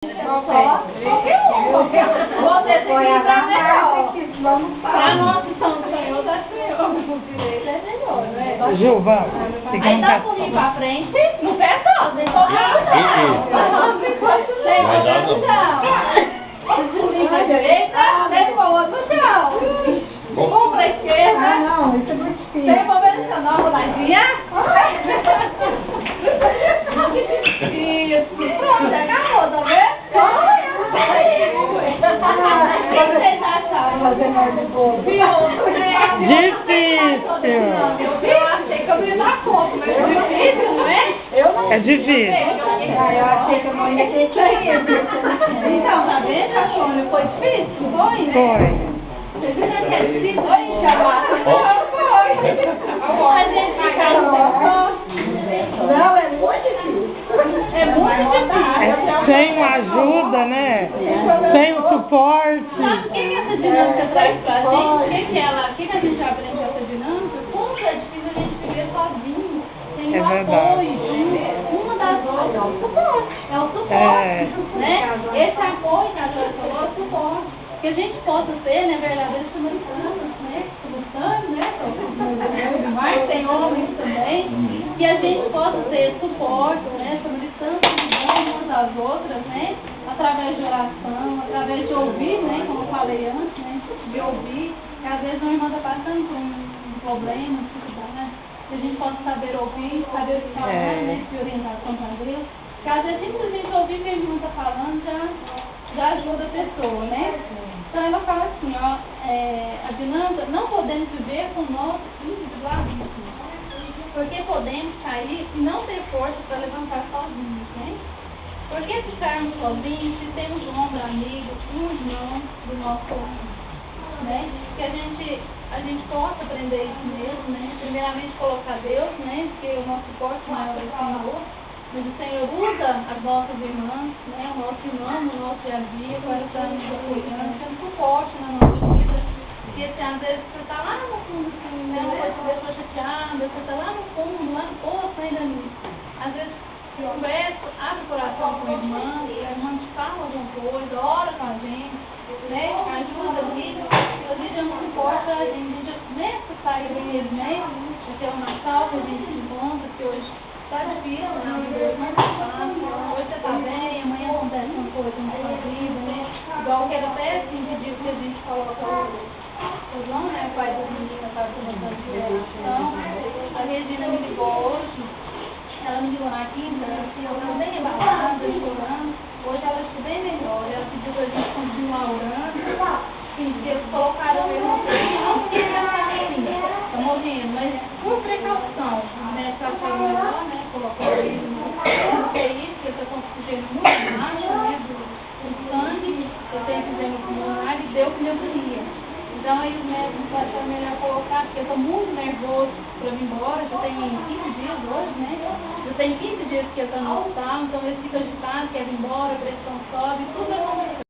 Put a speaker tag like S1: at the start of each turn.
S1: Você põe a melhor. Para nós que somos canhotos, acho que o direito é melhor, né?
S2: Ju, vamos.
S1: Aí dá por ir pra frente, no pé todo, nem qualquer pulinho pra direita, nem para o outro no chão. Um pra esquerda.
S3: Não, isso é muito difícil.
S1: Tem uma vez que não, boladinha. Isso. Pronto, acabou, tá vendo? O que vocês acharam?
S2: Difícil.
S1: Eu achei que eu ia dar conta, mas é difícil, não é?
S2: É difícil.
S3: Eu achei que eu não ia ter
S1: Então, tá vendo, Cachorro? Foi difícil? Foi, né?
S2: Foi.
S1: Vocês viram que é difícil? Foi, chamar. Foi. A gente ficar no
S3: Não, é muito difícil.
S1: é muito difícil.
S2: Sem uma ajuda, né? Sem o suporte.
S1: Sabe o que essa dinâmica traz pra gente? O que a gente aprende com essa dinâmica? Como é difícil a gente viver sozinho, sem
S2: É
S1: o
S2: verdade.
S1: apoio, uma das outras. É o suporte. É o suporte.
S2: É.
S1: Né? Esse apoio que a Joyce falou é o suporte. Que a gente possa ser, né, verdadeiros samaritanos, né? Simultâneos, né? Mas tem homens também. Que a gente possa ter suporte, né? Samaritanos que umas às outras, né? Através de oração, através de ouvir, né? Como eu falei antes, né? De ouvir. Que às vezes uma irmã está passando por um problema, dificuldade. Que a gente possa saber ouvir, saber falar, né? De orientação para Deus. Que às vezes simplesmente ouvir o que a irmã está falando já ajuda a pessoa, né? Então ela fala assim, ó, a dinâmica, não podemos viver com o nosso individualismo, porque podemos cair e não ter força para levantar sozinhos, né? Por que ficarmos sozinhos se temos um ombro amigo, um irmão do nosso lado, né? Que a gente possa aprender isso mesmo, né? Primeiramente colocar Deus, né? Porque o nosso suporte maior é o Senhor. Mas o Senhor usa as nossas irmãs, né, o nosso irmão, o nosso dia a dia, para estar nos apoiando, sendo suporte na nossa vida. Porque assim, às vezes você está lá no fundo, assim, né, uma pessoa chateada, você está lá no fundo, lá no poço, ainda às vezes você conversa, abre o coração com a irmã te fala alguma coisa, ora com a gente, né, ajuda ali. A gente é um suporte, a gente nessa saída mesmo, né, de ter uma salva, a gente se encontra, que hoje tá difícil, né? Não tá fácil. Hoje você tá bem, amanhã acontece uma coisa na sua vida, né? Igual que era até assim, pedido que a gente coloca o João, né? O pai das meninas, tá começando de oração. A Regina me ligou hoje, ela me ligou na quinta, assim, eu estava bem abalada, chorando. Hoje ela está bem melhor, ela pediu pra gente continuar orando. Que eles colocaram mesmo não porque ele está morrendo, mas por precaução, né? Para achar melhor, né? Colocar ele no isso, que eu estou com oxigênio muito baixo, né? Do sangue, eu tenho oxigênio pulmonar e deu pneumonia. Então aí os médicos acharam melhor colocar, porque eu estou muito nervoso para vir embora, já tem 15 dias hoje, né? Já tem 15 dias que eu estou no hospital, então eu fico agitado, quero ir embora, a pressão sobe, tudo vai acontecer.